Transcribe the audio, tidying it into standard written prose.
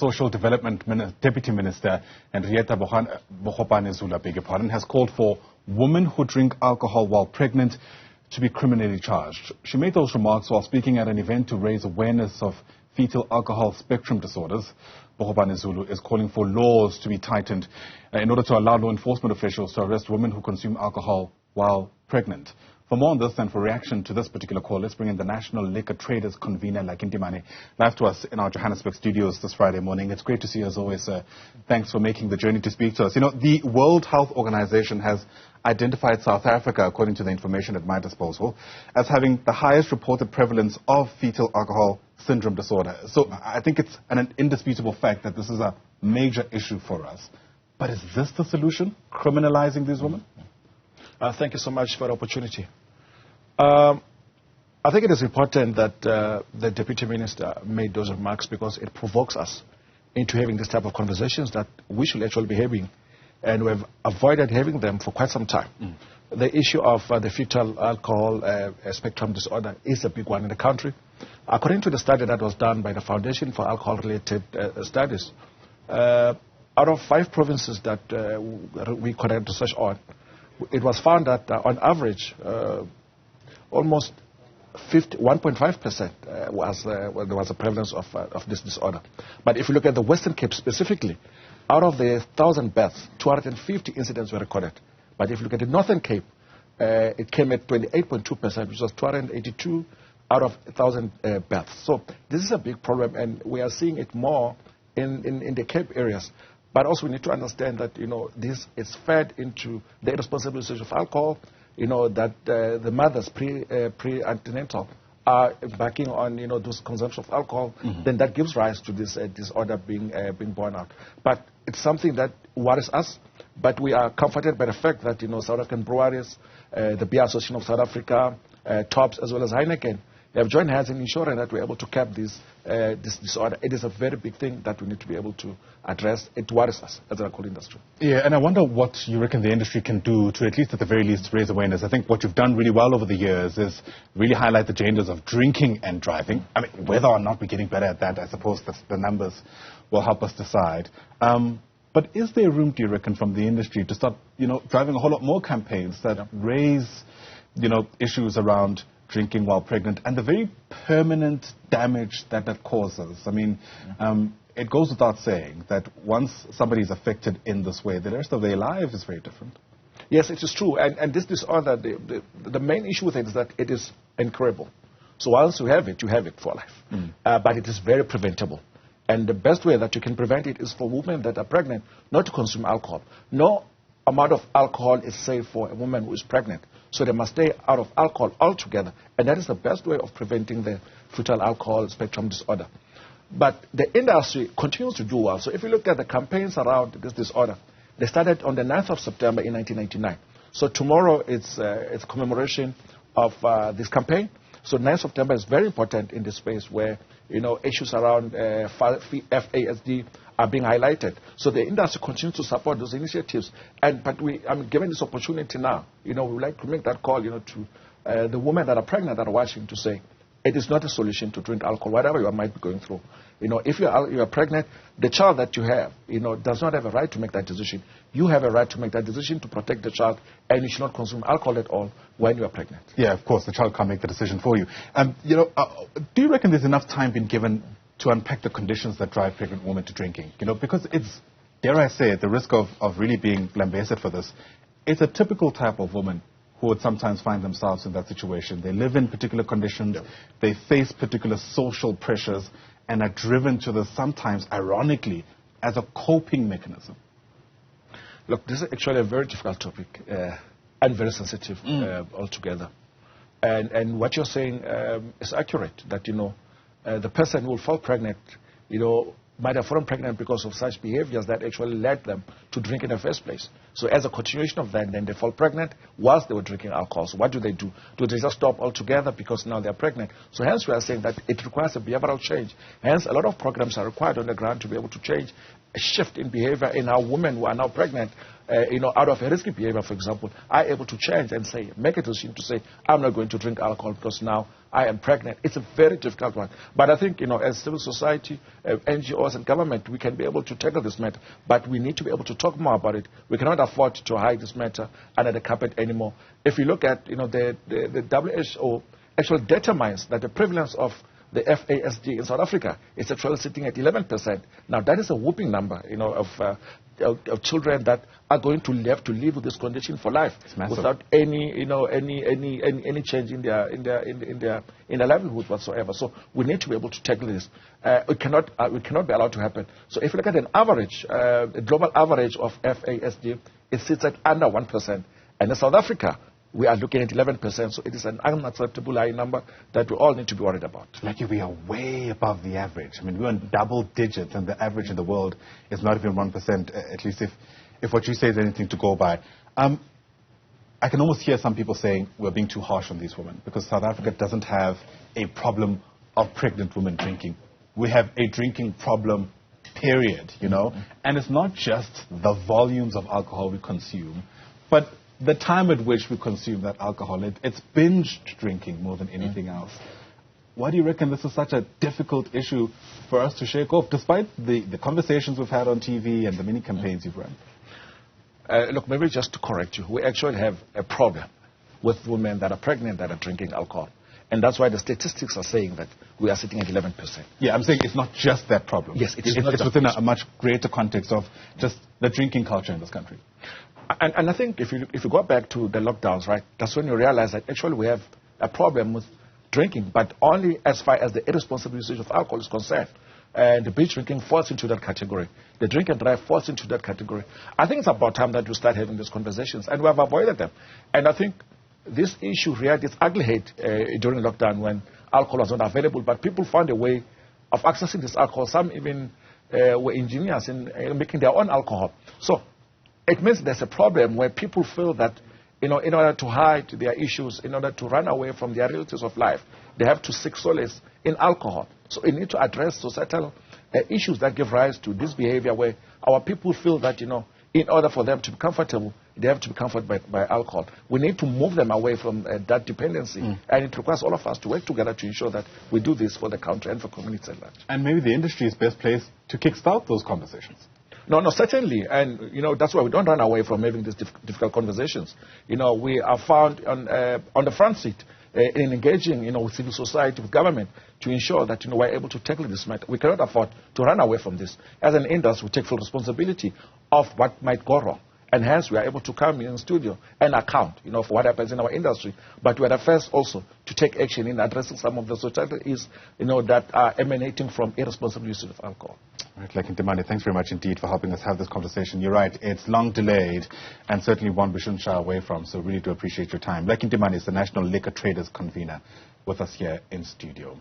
Social Development Deputy Minister, Hendrietta Bogopane-Zulu, has called for women who drink alcohol while pregnant to be criminally charged. She made those remarks while speaking at an event to raise awareness of fetal alcohol spectrum disorders. Bogopane-Zulu is calling for laws to be tightened in order to allow law enforcement officials to arrest women who consume alcohol while pregnant. For more on this and for reaction to this particular call, let's bring in the National Liquor Traders Convener, Ntimane, live to us in our Johannesburg studios this Friday morning. It's great to see you as always, sir. Thanks for making the journey to speak to us. You know, the World Health Organization has identified South Africa, according to the information at my disposal, as having the highest reported prevalence of fetal alcohol syndrome disorder. So I think it's an indisputable fact that this is a major issue for us. But is this the solution, criminalizing these women? Thank you so much for the opportunity. I think it is important that the Deputy Minister made those remarks because it provokes us into having this type of conversations that we should actually be having, and we've avoided having them for quite some time. The issue of the fetal alcohol spectrum disorder is a big one in the country. According to the study that was done by the Foundation for Alcohol-Related Studies, out of 5 provinces that we conducted research on, it was found that on average, almost 1.5% there was a prevalence of this disorder. But if you look at the Western Cape specifically, out of the 1,000 births, 250 incidents were recorded. But if you look at the Northern Cape, it came at 28.2%, which was 282 out of 1,000 births. So this is a big problem, and we are seeing it more in the Cape areas. But also we need to understand that, you know, this is fed into the irresponsible usage of alcohol, you know, that the mothers pre-antenatal are embarking on, you know, those consumption of alcohol, then that gives rise to this disorder being born out. But it's something that worries us, but we are comforted by the fact that, you know, South African breweries, the Beer Association of South Africa, TOPS, as well as Heineken, they have joined hands in ensuring that we're able to cap this disorder. It is a very big thing that we need to be able to address. It worries us as an alcohol industry. Yeah, and I wonder what you reckon the industry can do to, at least at the very least, raise awareness. I think what you've done really well over the years is really highlight the dangers of drinking and driving. I mean, whether or not we're getting better at that, I suppose the numbers will help us decide. But is there room, do you reckon, from the industry to start, you know, driving a whole lot more campaigns that raise, you know, issues around drinking while pregnant and the very permanent damage that causes? I mean, it goes without saying that once somebody is affected in this way, the rest of their life is very different. Yes, it is true. And this disorder, the main issue with it is that it is incurable. So once you have it for life. But it is very preventable. And the best way that you can prevent it is for women that are pregnant not to consume alcohol. No amount of alcohol is safe for a woman who is pregnant. So they must stay out of alcohol altogether. And that is the best way of preventing the fetal alcohol spectrum disorder. But the industry continues to do well. So if you look at the campaigns around this disorder, they started on the 9th of September in 1999. So tomorrow it's commemoration of this campaign. So 9th September is very important in this space where, you know, issues around FASD are being highlighted. So the industry continues to support those initiatives. But given this opportunity now, you know, we would like to make that call, you know, to the women that are pregnant that are watching to say, it is not a solution to drink alcohol, whatever you might be going through. You know, if you are pregnant, the child that you have, you know, does not have a right to make that decision. You have a right to make that decision to protect the child, and you should not consume alcohol at all when you are pregnant. Yeah, of course, the child can't make the decision for you. You know, do you reckon there's enough time been given to unpack the conditions that drive pregnant women to drinking? You know, because it's, dare I say it, the risk of really being lambasted for this, it's a typical type of woman who would sometimes find themselves in that situation. They live in particular conditions, they face particular social pressures, and are driven to this sometimes, ironically, as a coping mechanism. Look, this is actually a very difficult topic and very sensitive altogether. And what you're saying is accurate, that, you know, the person who will fall pregnant, you know, might have fallen pregnant because of such behaviors that actually led them to drink in the first place. So as a continuation of that, then they fall pregnant whilst they were drinking alcohol. So what do? Do they just stop altogether because now they're pregnant? So hence we are saying that it requires a behavioral change. Hence a lot of programs are required on the ground to be able to change a shift in behavior in our women who are now pregnant, out of a risky behavior, for example, are able to change and make a decision to say, I'm not going to drink alcohol because now I am pregnant. It's a very difficult one. But I think, as civil society, NGOs and government, we can be able to tackle this matter. But we need to be able to talk more about it. We cannot afford to hide this matter under the carpet anymore. If you look at, the WHO actually determines that the prevalence of the FASD in South Africa is actually sitting at 11%. Now, that is a whooping number, of children that are going to have to live with this condition for life without any change in their livelihood whatsoever. So we need to be able to tackle this. It cannot be allowed to happen. So if you look at an average, a global average of FASD, it sits at under 1%. And in South Africa, we are looking at 11%, so it is an unacceptable high number that we all need to be worried about. Like we are way above the average. I mean, we're in double digits, and the average in the world is not even 1%, at least if what you say is anything to go by. I can almost hear some people saying we're being too harsh on these women because South Africa doesn't have a problem of pregnant women drinking. We have a drinking problem, period, And it's not just the volumes of alcohol we consume, but the time at which we consume that alcohol. It's binge drinking more than anything else. Why do you reckon this is such a difficult issue for us to shake off, despite the conversations we've had on TV and the many campaigns you've run? Look, maybe just to correct you, we actually have a problem with women that are pregnant that are drinking alcohol. And that's why the statistics are saying that we are sitting at 11%. Yeah, I'm saying it's not just that problem. Yes, it's within a much greater context of just the drinking culture in this country. And I think if you go back to the lockdowns, right, that's when you realize that actually we have a problem with drinking, but only as far as the irresponsible usage of alcohol is concerned. And the binge drinking falls into that category. The drink and drive falls into that category. I think it's about time that we start having these conversations, and we have avoided them. And I think this issue reared its ugly head during lockdown when alcohol was not available, but people found a way of accessing this alcohol. Some even were engineers in making their own alcohol. So it means there's a problem where people feel that, in order to hide their issues, in order to run away from their realities of life, they have to seek solace in alcohol. So we need to address societal issues that give rise to this behavior where our people feel that, in order for them to be comfortable, they have to be comforted by alcohol. We need to move them away from that dependency. And it requires all of us to work together to ensure that we do this for the country and for communities at large. And maybe the industry is best placed to kickstart those conversations. No, certainly. And, that's why we don't run away from having these difficult conversations. We are found on the front seat in engaging, with civil society, with government, to ensure that, we're able to tackle this matter. We cannot afford to run away from this. As an industry, we take full responsibility of what might go wrong. And hence, we are able to come in the studio and account, for what happens in our industry. But we are the first also to take action in addressing some of the societal issues, that are emanating from irresponsible use of alcohol. Right, Ntimane, thanks very much indeed for helping us have this conversation. You're right, it's long delayed and certainly one we shouldn't shy away from, so really do appreciate your time. Ntimane is the National Liquor Traders Convener with us here in studio.